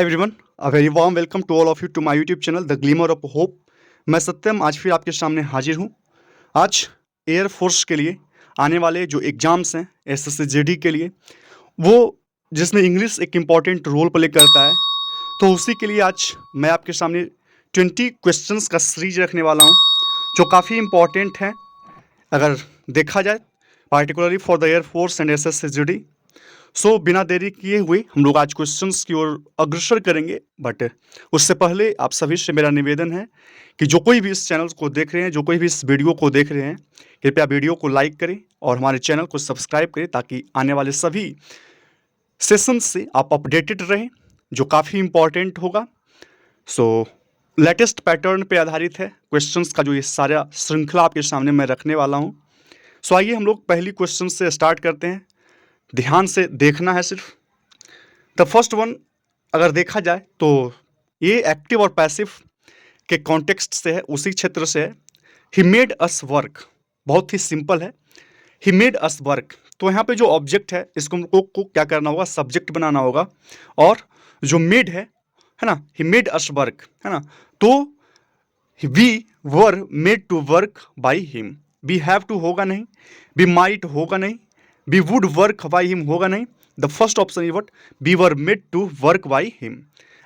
Everyone, a very warm welcome to all of you to my YouTube channel the glimmer of hope. मैं सत्यम आज फिर आपके सामने हाजिर हूँ। आज एयर फोर्स के लिए आने वाले जो एग्ज़ाम्स हैं एसएससी जीडी के लिए, वो जिसमें इंग्लिश एक इम्पॉर्टेंट रोल प्ले करता है, तो उसी के लिए आज मैं आपके सामने 20 क्वेश्चंस का सीरीज रखने वाला हूँ जो काफ़ी इम्पॉर्टेंट हैं अगर देखा जाए, particularly for the air force and SSC GD. So बिना देरी किए हुए हम लोग आज क्वेश्चंस की ओर अग्रसर करेंगे। बट उससे पहले आप सभी से मेरा निवेदन है कि जो कोई भी इस चैनल को देख रहे हैं, जो कोई भी इस वीडियो को देख रहे हैं, कृपया वीडियो को लाइक करें और हमारे चैनल को सब्सक्राइब करें ताकि आने वाले सभी सेशन से आप अपडेटेड रहें, जो काफ़ी इम्पॉर्टेंट होगा। सो लेटेस्ट पैटर्न पे आधारित है क्वेश्चंस का जो ये सारा श्रृंखला आपके सामने मैं रखने वाला हूँ। सो आइए हम लोग पहली क्वेश्चन से स्टार्ट करते हैं। ध्यान से देखना है सिर्फ। द फर्स्ट वन अगर देखा जाए तो ये एक्टिव और पैसिव के कॉन्टेक्स्ट से है, उसी क्षेत्र से है। ही मेड अस वर्क, बहुत ही सिंपल है। ही मेड अस वर्क, तो यहाँ पे जो ऑब्जेक्ट है इसको हमको को क्या करना होगा, सब्जेक्ट बनाना होगा। और जो मेड है ना, ही मेड अस वर्क है ना, तो we were made to work by him. We have to होगा नहीं, वी माइट होगा नहीं, we would work by him होगा नहीं। The first option is what, we were made to work by him.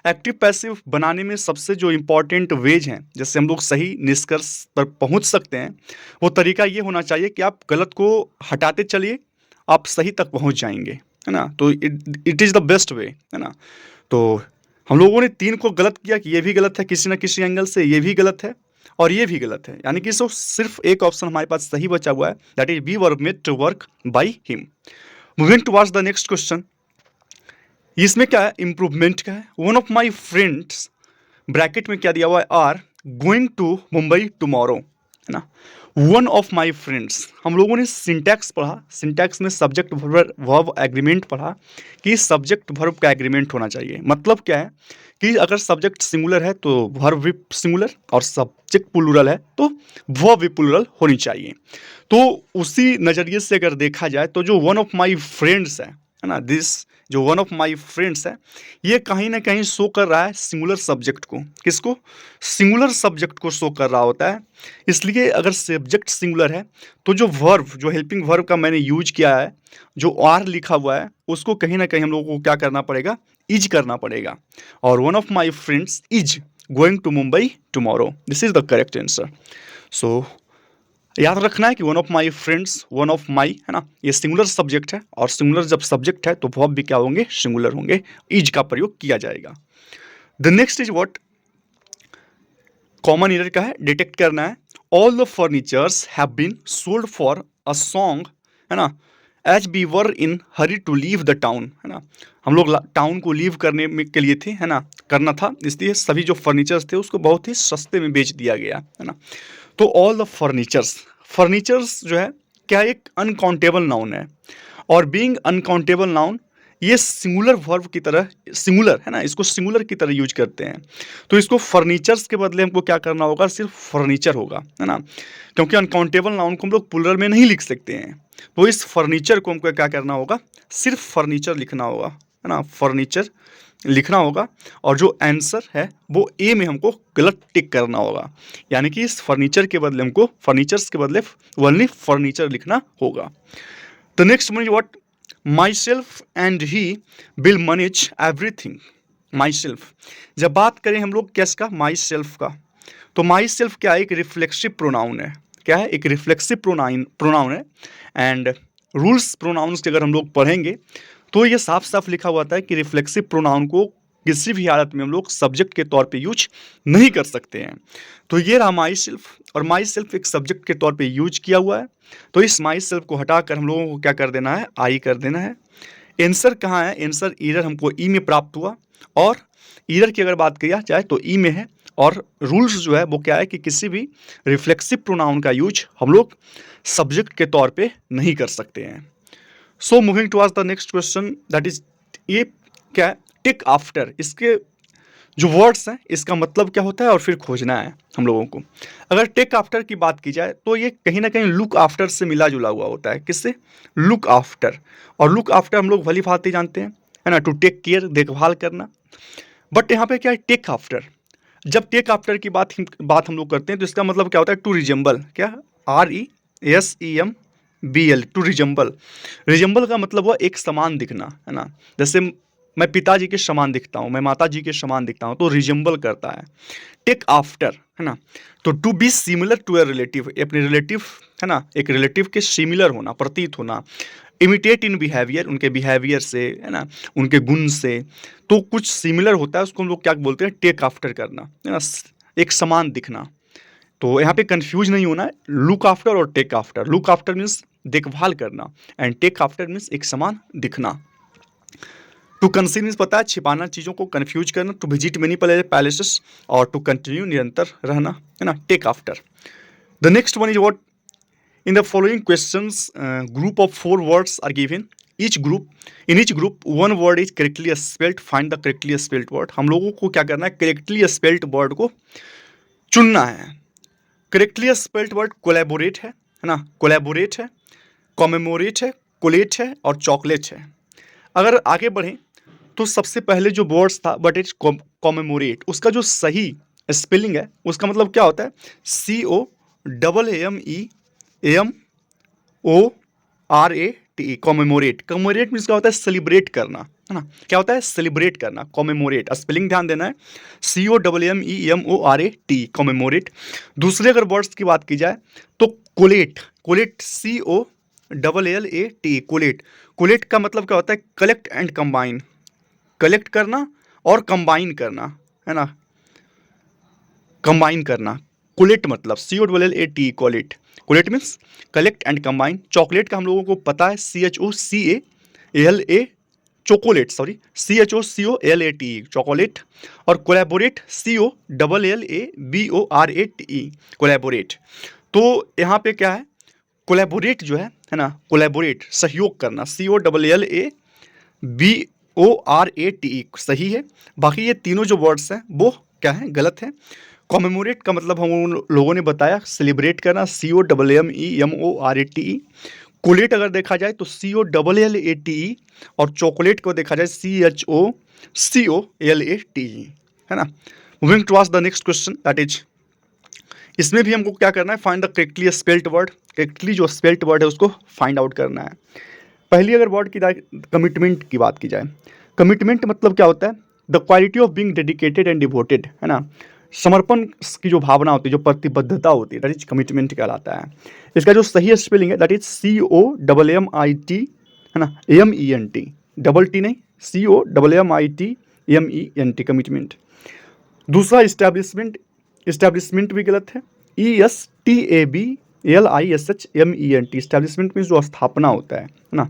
Active passive बनाने में सबसे जो इम्पॉर्टेंट वेज हैं जिससे हम लोग सही निष्कर्ष पर पहुंच सकते हैं, वो तरीका ये होना चाहिए कि आप गलत को हटाते चलिए, आप सही तक पहुंच जाएंगे, है ना। तो it is the best way, है ना। तो हम लोगों ने 3 को गलत किया कि ये भी गलत है किसी न किसी एंगल से, ये भी गलत है और ये भी गलत है, यानी कि सिर्फ एक ऑप्शन हमारे पास सही बचा हुआ है, that is we were made to work by him. Moving towards the next question, इसमें क्या है, इंप्रूवमेंट का है। One of my friends, bracket में क्या दिया हुआ है, are going to Mumbai tomorrow, है ना। वन ऑफ माई फ्रेंड्स, हम लोगों ने सिंटैक्स पढ़ा, सिंटैक्स में सब्जेक्ट वर्ब एग्रीमेंट पढ़ा कि सब्जेक्ट वर्ब का एग्रीमेंट होना चाहिए। मतलब क्या है कि अगर सब्जेक्ट सिंगुलर है तो वर्ब भी सिंगुलर, और सब्जेक्ट प्लूरल है तो वर्ब भी प्लूरल होनी चाहिए। तो उसी नज़रिए से अगर देखा जाए तो जो वन ऑफ माई फ्रेंड्स है ना, दिस जो वन ऑफ माई फ्रेंड्स है, ये कहीं ना कहीं शो कर रहा है सिंगुलर सब्जेक्ट को। किसको? सिंगुलर सब्जेक्ट को शो कर रहा होता है। इसलिए अगर सब्जेक्ट सिंगुलर है तो जो वर्ब, जो हेल्पिंग वर्ब का मैंने यूज किया है, जो आर लिखा हुआ है, उसको कहीं ना कहीं हम लोगों को क्या करना पड़ेगा, इज करना पड़ेगा। और one of my friends is going to Mumbai tomorrow, this is the correct answer. So याद रखना है कि one of my friends, one of my, है ना, ये सिंगुलर सब्जेक्ट है, और सिंगुलर जब सब्जेक्ट है तो वर्ब भी क्या होंगे, सिंगुलर होंगे, इज का प्रयोग किया जाएगा। The next is what, common error का है, डिटेक्ट करना है। All the furnitures have been sold for a song, है ना, as we were in hurry to leave the town, है ना, हम लोग टाउन को लीव करने में के लिए थे, है ना, करना था, इसलिए सभी जो फर्नीचर्स थे उसको बहुत ही सस्ते में बेच दिया गया, है ना। तो ऑल द फर्नीचर्स, फर्नीचर्स जो है क्या एक अनकाउंटेबल नाउन है, और बीइंग अनकाउंटेबल नाउन ये सिंगुलर वर्ब की तरह, सिंगुलर है ना, इसको सिंगुलर की तरह यूज करते हैं। तो इसको फर्नीचर्स के बदले हमको क्या करना होगा, सिर्फ फर्नीचर होगा, है ना, क्योंकि अनकाउंटेबल नाउन को हम लोग प्लूरल में नहीं लिख सकते हैं। तो इस फर्नीचर को हमको क्या करना होगा, सिर्फ फर्नीचर लिखना होगा, है ना, फर्नीचर लिखना होगा। और जो आंसर है वो ए में हमको गलत टिक करना होगा, यानी कि इस फर्नीचर के बदले हमको फर्नीचर्स के बदले ओनली फर्नीचर लिखना होगा। The next one is what, my self and he will manage everything. My self, जब बात करें हम लोग किसका, माई सेल्फ का, तो माई सेल्फ क्या है, एक रिफ्लेक्सिव प्रोनाउन है। क्या है, एक रिफ्लेक्सिव प्रोनाउन है। एंड रूल्स प्रोनाउंस के अगर हम लोग पढ़ेंगे तो ये साफ साफ लिखा हुआ था कि रिफ्लेक्सिव प्रोनाउन को किसी भी हालत में हम लोग सब्जेक्ट के तौर पे यूज नहीं कर सकते हैं। तो ये रहा माई सेल्फ, और माई सेल्फ एक सब्जेक्ट के तौर पे यूज किया हुआ है। तो इस माई सेल्फ को हटाकर हम लोगों को क्या कर देना है, आई कर देना है। आंसर कहाँ है, आंसर ईरर हमको ई में प्राप्त हुआ, और ईरर की अगर बात किया जाए तो ई में है। और रूल्स जो है वो क्या है कि किसी भी रिफ्लेक्सिव प्रोनाउन का यूज हम लोग सब्जेक्ट के तौर पे नहीं कर सकते हैं। So moving towards the next question, that is, ये क्या है, टिक आफ्टर, इसके जो वर्ड्स हैं इसका मतलब क्या होता है और फिर खोजना है हम लोगों को। अगर टेक आफ्टर की बात की जाए तो ये कहीं ना कहीं लुक आफ्टर से मिला जुला हुआ होता है। किससे? Look after. और लुक आफ्टर हम लोग भली भांति जानते हैं, है ना, टू टेक केयर, देखभाल करना। बट यहाँ पे क्या है, टेक आफ्टर। जब टेक आफ्टर की बात हम लोग करते हैं तो इसका मतलब क्या होता है, टू रिजेंबल। क्या, RESEMBL, टू रिजेंबल। रिजेंबल का मतलब हुआ एक समान दिखना, है ना। जैसे मैं पिताजी के समान दिखता हूँ, मैं माता जी के समान दिखता हूँ, तो रिजेंबल करता है। टेक आफ्टर, है ना। तो to be similar to a relative, अपने रिलेटिव, है ना, एक रिलेटिव के सिमिलर होना, प्रतीत होना। इमिटेट इन बिहेवियर, उनके बिहेवियर से, है ना, उनके गुण से। तो कुछ सिमिलर होता है, उसको हम लोग क्या बोलते हैं, टेक आफ्टर करना, है ना, एक समान दिखना। तो यहाँ पे कंफ्यूज नहीं होना है, लुक आफ्टर और take after. Look after means देखभाल करना, एंड टेक आफ्टर मीन्स एक समान दिखना। टू कंसील मीन्स पता है छिपाना, चीज़ों को कंफ्यूज करना। टू विजिट मेनी पैलेसेस, और टू कंटिन्यू निरंतर रहना, है ना, take after. The next one is what, in the following questions, group of 4 words are given. In each group, one word is correctly spelled. Find the correctly spelled word. हम लोगों को क्या करना है, correctly spelled word को चुनना है। correctly spelled word collaborate है ना, collaborate है, commemorate है, collate है और chocolate है। अगर आगे बढ़ें तो सबसे पहले जो वर्ड्स था बट इट्स कॉमेमोरेट, उसका जो सही स्पेलिंग है उसका मतलब क्या होता है, COAAMEMORATE, कॉमेमोरेट। कॉमेमोरेट मीन्स क्या होता है, सेलिब्रेट करना, है ना। क्या होता है, सेलिब्रेट करना, कॉमेमोरेट। स्पेलिंग ध्यान देना है, COMMEMORATE, कॉमेमोरेट। दूसरे अगर वर्ड्स की बात की जाए तो collate, collate, COLLATE, collate. Collate का मतलब क्या होता है, कलेक्ट एंड कंबाइन, कलेक्ट करना और कंबाइन करना, है ना, कंबाइन करना। कोलेट मतलब COLLATE, collate. Collate means collect and combine. Chocolate का हम लोगों को पता है, CHOCALA, chocolate, sorry, CHOCOLATE, chocolate. और कोलैबोरेट, COLLABORATE, कोलैबोरेट। तो यहाँ पे क्या है, कोलैबोरेट जो है ना, कोलैबोरेट सहयोग करना, COLLABORATE, सही है। बाकी ये तीनों जो वर्ड्स हैं वो क्या है, गलत है। कॉमेमोरेट का मतलब हम उन लोगों ने बताया, सेलिब्रेट करना, COMMEMORATE। कोलेट अगर देखा जाए तो COLLATE, और चॉकलेट को देखा जाए CHOCOLATE, है ना। Moving to ask the next question, that is, इसमें भी हमको क्या करना है, find the correctly spelled word. Correctly जो स्पेल्ड वर्ड है उसको फाइंड आउट करना है। पहली अगर वर्ड की कमिटमेंट की बात की जाए, कमिटमेंट मतलब क्या होता है, the quality of being dedicated and devoted, है ना। समर्पण की जो भावना होती है, जो प्रतिबद्धता होती है, दैट इज कमिटमेंट कहलाता है। इसका जो सही स्पेलिंग है दैट इज COMMIT, है ना, AMENT, डबल टी नहीं, COMMITMENT, कमिटमेंट। दूसरा इस्टेब्लिशमेंट, इस्टेब्लिशमेंट भी गलत है, ESTABLISHMENT, इस्टेब्लिशमेंट मीन्स जो स्थापना होता है ना।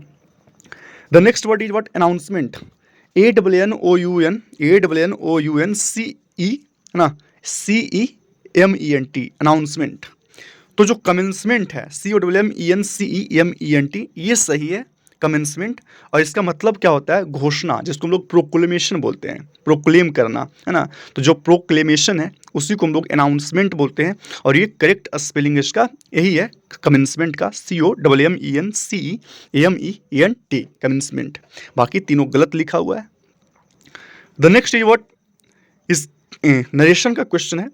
The next word is what, announcement, ANNOUNCE, है ना, CEMENT, अनाउंसमेंट। तो जो कमेंसमेंट है, COMMENCEMENT, ये सही है, कमेंसमेंट। और इसका मतलब क्या होता है, घोषणा, जिसको हम लोग प्रोक्लेमेशन बोलते हैं, प्रोक्लेम करना, है ना। तो जो प्रोक्लेमेशन है उसी को हम लोग अनाउंसमेंट बोलते हैं, और ये करेक्ट स्पेलिंग इसका यही है, कमेंसमेंट का, COMMENCEMENT, कमेंसमेंट। बाकी तीनों गलत लिखा हुआ है। द नेक्स्ट इज व्हाट, इस नरेशन का क्वेश्चन है,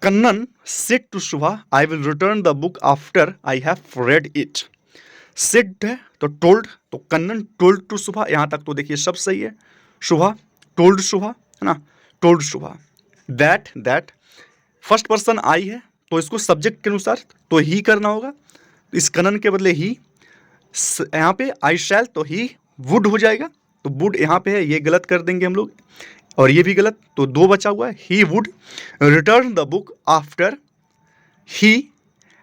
Kannan said to Shubha, I will return the book after I have read it. Said है तो टोल्ड, तो कन्नन टोल्ड टू शुभा, यहाँ तक तो देखिए सब सही है। शुभा, टोल्ड शुभा, है ना, told Shubha. That first person I है तो इसको सब्जेक्ट के अनुसार तो ही करना होगा, इस कन्नन के बदले ही। यहाँ पे आई शैल तो ही वुड हो जाएगा, तो वुड यहाँ पे है, ये गलत कर देंगे हम लोग, और ये भी गलत, तो दो बचा हुआ है, he would return the book after he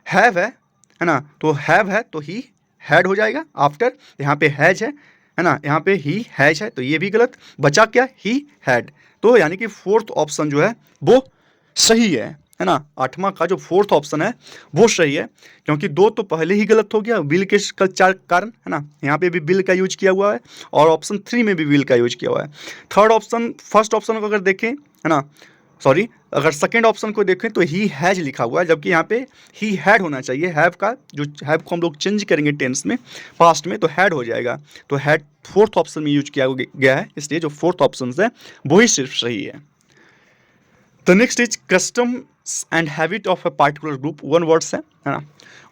have है ना, तो हैव है तो ही हैड हो जाएगा, आफ्टर यहाँ पे हैज है ना, यहाँ पे ही हैज है, तो ये भी गलत। बचा क्या, ही हैड। तो यानी कि फोर्थ ऑप्शन जो है वो सही है ना। आठवां का जो फोर्थ ऑप्शन है वो सही है, क्योंकि दो तो पहले ही गलत हो गया विल के कारण, है ना। यहाँ पे भी विल का यूज किया हुआ है, और ऑप्शन 3 में भी विल का यूज किया हुआ है। थर्ड ऑप्शन, फर्स्ट ऑप्शन को अगर देखें, है ना, सॉरी, अगर सेकेंड ऑप्शन को देखें तो ही हैज लिखा हुआ है, जबकि यहाँ पे ही हैड होना चाहिए। हैव का जो हैव को हम लोग चेंज करेंगे टेंस में, पास्ट में, तो हैड हो जाएगा। तो हैड फोर्थ ऑप्शन में यूज किया गया है, इसलिए जो फोर्थ ऑप्शन है वही सिर्फ सही है। The next is customs and habit of a particular group, one words है ना।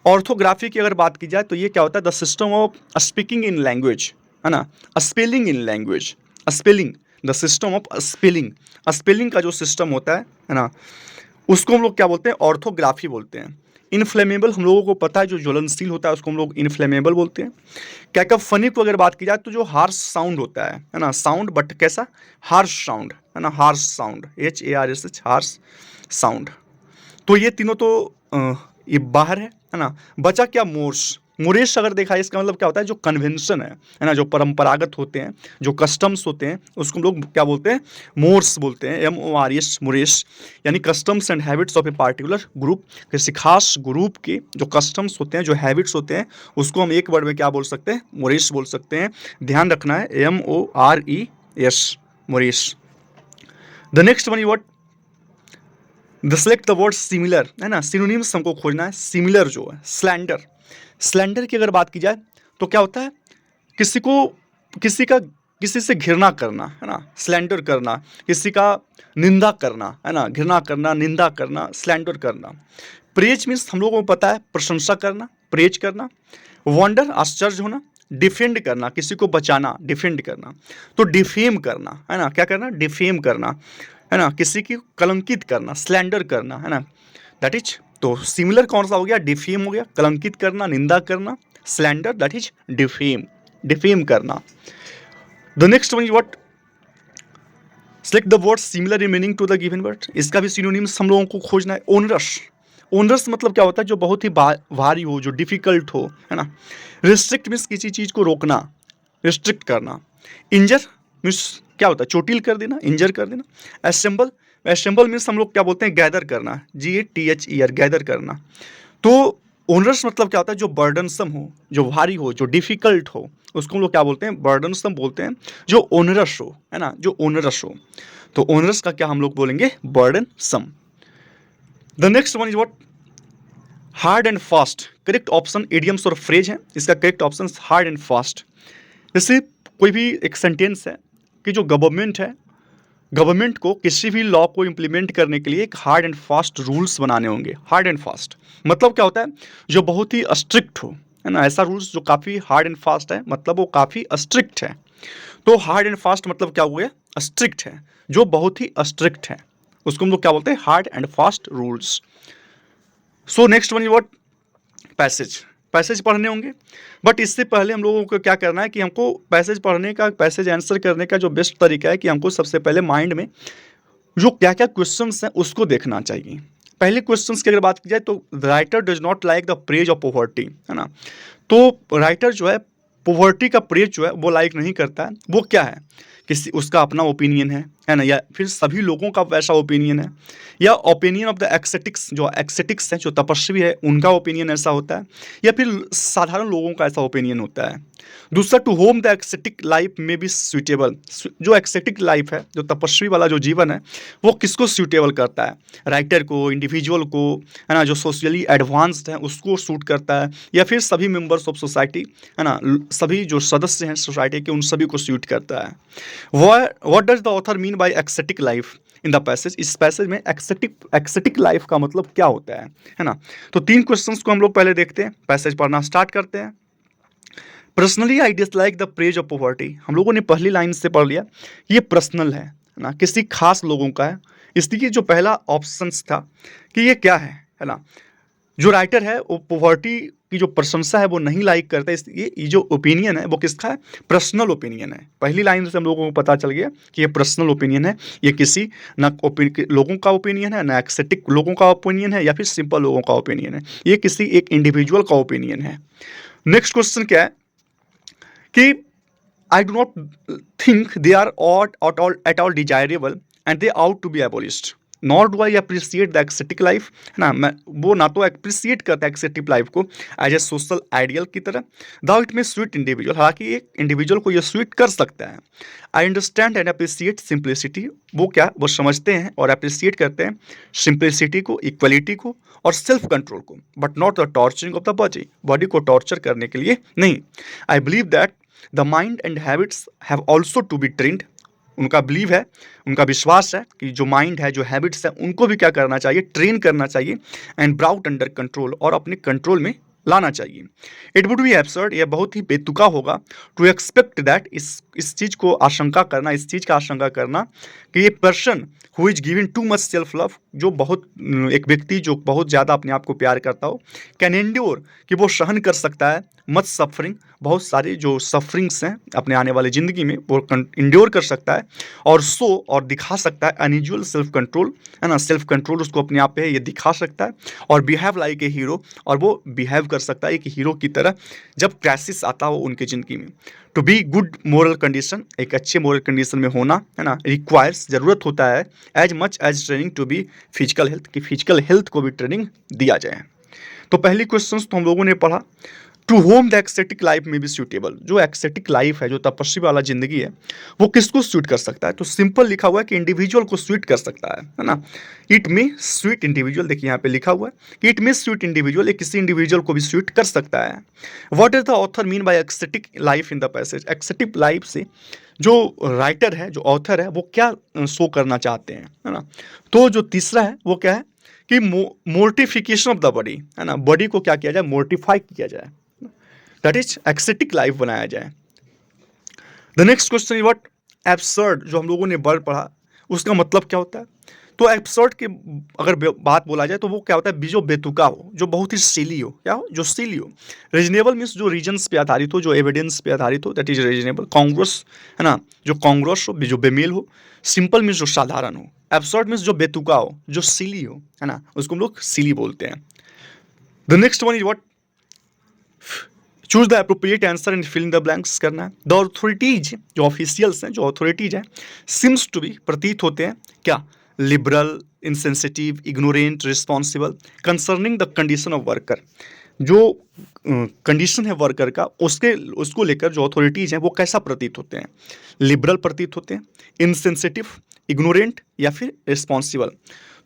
ऑर्थोग्राफी की अगर बात की जाए तो ये क्या होता है, the system of speaking in language, है ना, spelling in language, spelling, the system of spelling, spelling का जो सिस्टम होता है ना, उसको हम लोग क्या बोलते हैं, ऑर्थोग्राफी बोलते हैं। इनफ्लेमेबल हम लोगों को पता है, जो ज्वलनशील होता है उसको हम लोग इनफ्लेमेबल बोलते हैं। कैकोफनी को अगर बात की जाए तो जो हार्श साउंड होता है ना, साउंड बट कैसा, हार्श साउंड, है ना, harsh sound, HARSH, harsh sound. तो ये तीनों तो ये बाहर है ना। बचा क्या, मोर्स, मोरेश अगर देखा है इसका मतलब क्या होता है, जो कन्वेंशन है ना, जो परंपरागत होते हैं, जो कस्टम्स होते हैं, उसको हम लोग क्या बोलते हैं, मोर्स बोलते हैं, MORS, मोरेश, यानी customs and habits of a particular group, किसी खास ग्रुप के जो कस्टम्स होते हैं, जो हैबिट्स होते हैं, उसको हम एक वर्ड में क्या बोल सकते हैं, मोरेश बोल सकते हैं। ध्यान रखना है, MORES, mores. The next one what, the select the word similar, है ना, सिनोनिम्स हमको खोजना है। सिमिलर जो है, स्लैंडर, स्लैंडर की अगर बात की जाए तो क्या होता है, किसी को, किसी से घृणा करना, है ना, स्लैंडर करना, किसी का निंदा करना, है ना, घृणा करना, निंदा करना, स्लैंडर करना। प्रेज मीन्स हम लोगों को पता है, प्रशंसा करना, प्रेज करना। वंडर, आश्चर्य होना। डिफेंड करना, किसी को बचाना, डिफेंड करना। तो डिफेम करना, है ना, क्या करना, डिफेम करना, है ना, किसी की कलंकित करना, स्लैंडर करना, है ना, दैट इज। तो सिमिलर कौन सा हो गया, डिफेम हो गया, कलंकित करना, निंदा करना, slander that is defame, defame करना। The next one is what, select the word similar in meaning to the given word, इसका भी सिनोनिम्स हम लोगों को खोजना है। ओनरस, ओनरस मतलब क्या होता है, जो बहुत ही भारी हो, जो डिफिकल्ट हो, है ना। रिस्ट्रिक्ट मीन्स किसी चीज़ को रोकना, रिस्ट्रिक्ट करना। इंजर मीन्स क्या होता है, चोटिल कर देना, इंजर कर देना। असेंबल, असेंबल मीन्स हम लोग क्या बोलते हैं, गैदर करना, GATHER, गैदर करना। तो ओनरस मतलब क्या होता है, जो बर्डनसम हो, जो भारी हो, जो डिफिकल्ट हो, उसको हम लोग क्या बोलते हैं, बर्डनसम बोलते हैं। जो ओनरस हो, है ना, जो ओनरस हो, तो ओनरस का क्या हम लोग बोलेंगे, burdensome. The next one is what, hard and fast, correct option idioms और फ्रेज है, इसका correct option hard and fast. जैसे कोई भी एक सेंटेंस है कि जो गवर्नमेंट है, गवर्नमेंट को किसी भी लॉ को इम्प्लीमेंट करने के लिए एक हार्ड एंड फास्ट रूल्स बनाने होंगे। हार्ड एंड फास्ट मतलब क्या होता है, जो बहुत ही स्ट्रिक्ट हो, है ना, ऐसा रूल्स जो काफ़ी हार्ड एंड फास्ट है, मतलब वो काफ़ी स्ट्रिक्ट है। तो हार्ड एंड फास्ट मतलब क्या हुआ, स्ट्रिक्ट है, जो बहुत ही स्ट्रिक्ट है, उसको हम लोग क्या बोलते हैं, hard and fast rules. So next one is what, passage, passage पढ़ने होंगे। बट इससे पहले हम लोगों को क्या करना है कि हमको पैसेज पढ़ने का, पैसेज आंसर करने का जो बेस्ट तरीका है कि हमको सबसे पहले माइंड में जो क्या क्या क्वेश्चंस हैं उसको देखना चाहिए। पहले क्वेश्चंस की अगर बात की जाए तो writer does not like the praise of poverty, है ना। तो राइटर जो है पॉवर्टी का प्रेज जो है वो लाइक नहीं करता है। वो क्या है, किसी उसका अपना ओपिनियन है ना, या फिर सभी लोगों का वैसा ओपिनियन है, या ओपिनियन ऑफ द एक्सेटिक्स, जो एक्सेटिक्स हैं, जो तपस्वी है, उनका ओपिनियन ऐसा होता है, या फिर साधारण लोगों का ऐसा ओपिनियन होता है। दूसरा, to home the ascetic life में बी सूटेबल, जो एक्सेटिक लाइफ है, जो तपस्वी वाला जो जीवन है, वो किसको सूटेबल करता है, राइटर को, इंडिविजुअल को, है ना, जो सोशली एडवांस्ड है उसको सूट करता है, या फिर सभी मेंबर्स ऑफ सोसाइटी, है ना, सभी जो सदस्य हैं सोसाइटी के, उन सभी को सूट करता है। What does the author mean by ascetic life in the passage, इस पैसेज में एक्सेटिक लाइफ का मतलब क्या होता है ना। तो 3 क्वेश्चंस को हम लोग पहले देखते हैं, पैसेज पढ़ना स्टार्ट करते हैं। Personally I dislike the praise of poverty, हम लोगों ने पहली लाइन से पढ़ लिया, ये पर्सनल है ना, किसी खास लोगों का है। इसलिए जो पहला ऑप्शन था कि ये क्या है ना, जो राइटर है वो पॉवर्टी की जो प्रशंसा है वो नहीं लाइक करता, इसलिए ये जो ओपिनियन है वो किसका है, पर्सनल ओपिनियन है। पहली लाइन से हम लोगों को पता चल गया कि ये पर्सनल ओपिनियन है, ये किसी ना लोगों का ओपिनियन है, ना एक्सेटिक लोगों का ओपिनियन है, या फिर सिंपल लोगों का ओपिनियन है, ये किसी एक इंडिविजुअल का ओपिनियन है। नेक्स्ट क्वेश्चन क्या है कि I do not think they are at all desirable and they out to be abolished, nor do I appreciate the ascetic life, है ना, मैं वो ना तो अप्रिसिएट करता है एक्सेटिव लाइफ को एज ए सोशल आइडियल की तरह, though it may suit individual, हालांकि एक इंडिविजुअल को ये स्वीट कर सकता है। I understand and appreciate simplicity, वो क्या, वो समझते हैं और अप्रिसिएट करते हैं सिंप्लिसिटी को, इक्वलिटी को और सेल्फ कंट्रोल को, but not the torturing of the body, body को टॉर्चर करने के लिए नहीं। I believe that the mind and habits have also to be trained, उनका बिलीव है, उनका विश्वास है कि जो माइंड है, जो हैबिट्स है, उनको भी क्या करना चाहिए, ट्रेन करना चाहिए, एंड ब्राउट अंडर कंट्रोल, और अपने कंट्रोल में लाना चाहिए। इट वुड बी एब्सर्ड, यह बहुत ही बेतुका होगा, टू एक्सपेक्ट दैट, इस चीज़ को आशंका करना, इस चीज़ का आशंका करना कि ये person who is giving too much self love, जो बहुत, एक व्यक्ति जो बहुत ज़्यादा अपने आप को प्यार करता हो, कैन एंड्योर, कि वो सहन कर सकता है, मच सफरिंग, बहुत सारे जो सफरिंग्स हैं अपने आने वाले ज़िंदगी में वो इंड्योर कर सकता है, और शो, और दिखा सकता है अनयूजुअल सेल्फ कंट्रोल, है ना, सेल्फ कंट्रोल उसको अपने आप पे ये दिखा सकता है, और बिहेव लाइक ए हीरो, और वो बिहेव कर सकता है एक हीरो की तरह जब क्राइसिस आता हो उनकी ज़िंदगी में। To be good moral condition, एक अच्छे मोरल कंडीशन में होना, है ना, रिक्वायर्स, ज़रूरत होता है, as much as training to be physical health, की फिजिकल हेल्थ को भी ट्रेनिंग दिया जाए। तो पहली क्वेश्चन तो हम लोगों ने पढ़ा, to home the ascetic life में बी सूटेबल, जो एक्सेटिक लाइफ है, जो तपस्वी वाला जिंदगी है, वो किसको स्वीट कर सकता है, तो सिंपल लिखा हुआ है कि इंडिविजुअल को स्वीट कर सकता है ना। इट में स्वीट इंडिविजुअल, देखिए यहाँ पे लिखा हुआ है कि इट में स्वीट इंडिविजुअल, ये किसी इंडिविजुअल को भी स्वीट कर सकता है। What is the author mean by ascetic life in the passage, ascetic life से जो राइटर है, जो ऑथर है, वो क्या शो करना चाहते हैं, है ना। तो जो तीसरा है वो क्या है कि मोर्टिफिकेशन ऑफ द बॉडी, है ना, बॉडी को क्या किया जाए, मोर्टिफाई किया जाए, दैट इज एक्सेटिक लाइफ बनाया जाए। The next question is what absurd, जो हम लोगों ने वर्ड पढ़ा उसका मतलब क्या होता है, तो एब्सर्ड की अगर बात बोला जाए तो वो क्या होता है, जो बेतुका हो, जो बहुत ही सिली हो, क्या हो, जो सिली हो। रीजनेबल मीन्स जो रीजन्स पे आधारित हो, जो एविडेंस पे आधारित हो, दैट इज रीजनेबल। कॉन्ग्रुअस, है ना, जो कॉन्ग्रुअस हो, जो बेमेल हो। सिंपल मीन्स जो साधारण हो। एब्सर्ड मीन्स जो बेतुका हो, जो सिली हो, है ना, उसको हम लोग सिली बोलते हैं। The next one is what, choose the appropriate answer and fill in the blanks करना है। द ऑथोरिटीज, जो ऑफिशियल्स हैं, जो ऑथोरिटीज हैं, सिम्स टू बी, प्रतीत होते हैं, क्या, liberal, insensitive, ignorant, responsible concerning the condition of worker, जो कंडीशन है वर्कर का, उसको लेकर जो अथॉरिटीज़ हैं वो कैसा प्रतीत होते हैं, लिबरल प्रतीत होते हैं, इंसेंसिटिव, इग्नोरेंट या फिर रिस्पॉन्सिबल।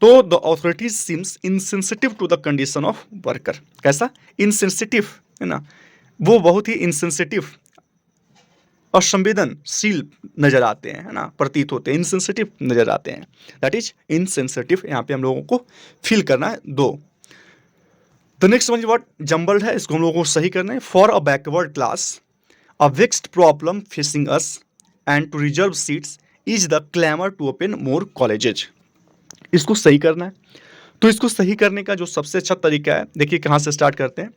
तो the authorities seems insensitive to the condition of worker, कैसा, इनसेंसिटिव, है ना, वो बहुत ही इंसेंसिटिव, असंवेदनशील नजर आते हैं, है ना, प्रतीत होते हैं, इनसेंसिटिव नजर आते हैं, दैट इज इनसेंसिटिव, यहाँ पे हम लोगों को फील करना है दो। The next one what jumbled है, इसको हम लोगों को सही करना है। For a backward class a vexed problem facing us and to reserve seats is the clamour to open more colleges, इसको सही करना है। तो इसको सही करने का जो सबसे अच्छा तरीका है, देखिए कहाँ से स्टार्ट करते हैं,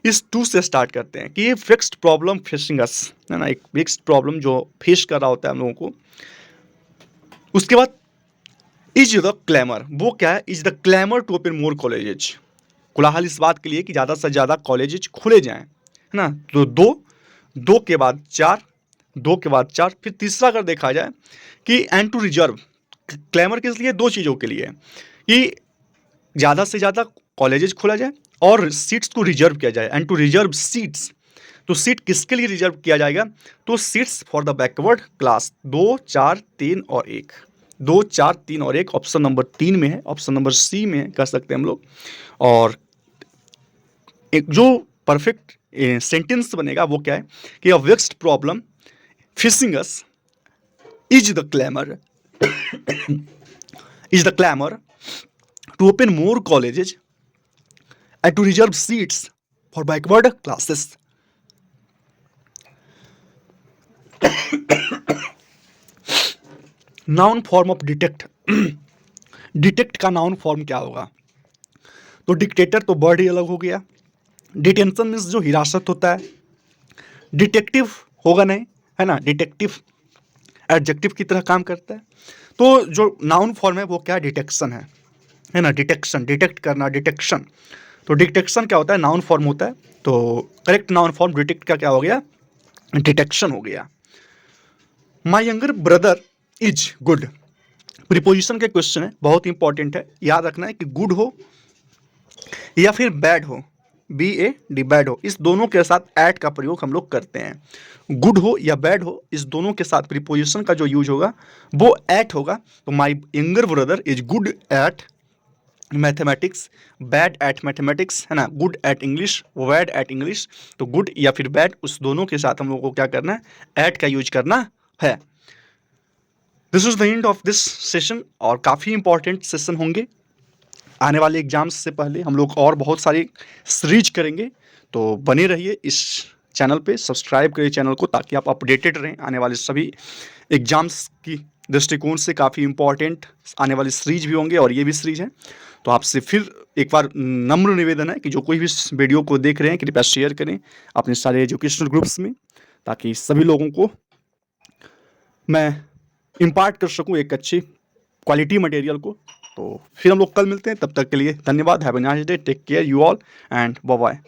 इस टू से स्टार्ट करते हैं कि ये फिक्स्ड प्रॉब्लम फेसिंग अस, है ना, एक फिक्स्ड प्रॉब्लम जो फेस कर रहा होता है हम लोगों को। उसके बाद इज द क्लैमर, वो क्या है, is the clamour to open more colleges, कोलाहल इस बात के लिए कि ज़्यादा से ज़्यादा कॉलेजेज खुले जाएं, है ना। तो दो के बाद चार, दो के बाद चार, फिर तीसरा अगर देखा जाए कि एंड टू रिजर्व, क्लैमर किस लिए, दो चीज़ों के लिए कि ज़्यादा से ज़्यादा कॉलेजेस खोला जाए और सीट्स को रिजर्व किया जाए, एंड टू रिजर्व सीट्स, तो सीट किसके लिए रिजर्व किया जाएगा, तो seats for the backward class, 2, 4, 3 और 1, 2, 4, 3 और 1 ऑप्शन नंबर 3 में है, ऑप्शन नंबर सी में है, कह सकते हैं हम लोग। और एक जो परफेक्ट सेंटेंस बनेगा वो क्या है कि a vexed problem facing us is the clamour to open more colleges and to reserve seats for backward classes. Noun form of detect, detect का नाउन फॉर्म क्या होगा, तो डिक्टेटर तो वर्ड ही अलग हो गया, डिटेंशन मीन्स जो हिरासत होता है, डिटेक्टिव होगा नहीं, है ना, डिटेक्टिव एडजेक्टिव की तरह काम करता है। तो जो नाउन फॉर्म है वो क्या, डिटेक्शन है ना, डिटेक्शन, डिटेक्ट करना, डिटेक्शन। तो डिटेक्शन क्या होता है, नाउन फॉर्म होता है, तो करेक्ट नाउन फॉर्म डिटेक्ट का क्या हो गया, डिटेक्शन हो गया। My younger brother is good, preposition के क्वेश्चन है, बहुत इंपॉर्टेंट है, याद रखना है कि गुड हो या फिर बैड हो, BAD बैड हो, इस दोनों के साथ एट का प्रयोग हम लोग करते हैं। गुड हो या बैड हो, इस दोनों के साथ प्रीपोजिशन का जो यूज होगा वो एट होगा। तो my younger brother is good at mathematics, bad at mathematics, है ना, good at English, bad at English. तो गुड या फिर बैड, उस दोनों के साथ हम लोग को क्या करना है, एट का यूज करना है। This is the end of this session, और काफ़ी इंपॉर्टेंट सेशन होंगे आने वाले एग्जाम्स से पहले। हम लोग और बहुत सारी सीरीज करेंगे, तो बने रहिए इस चैनल पे, सब्सक्राइब करिए चैनल को, ताकि आप अपडेटेड रहें आने वाले सभी एग्जाम्स की दृष्टिकोण से। काफ़ी इंपॉर्टेंट आने वाली सीरीज भी होंगे, और ये भी सीरीज है। तो आपसे फिर एक बार नम्र निवेदन है कि जो कोई भी इस वीडियो को देख रहे हैं, कृपया शेयर करें अपने सारे एजुकेशनल ग्रुप्स में, ताकि सभी लोगों को मैं इम्पार्ट कर सकूं एक अच्छी क्वालिटी मटेरियल को। तो फिर हम लोग कल मिलते हैं, तब तक के लिए धन्यवाद। Have a nice day, take care you all, and bye bye.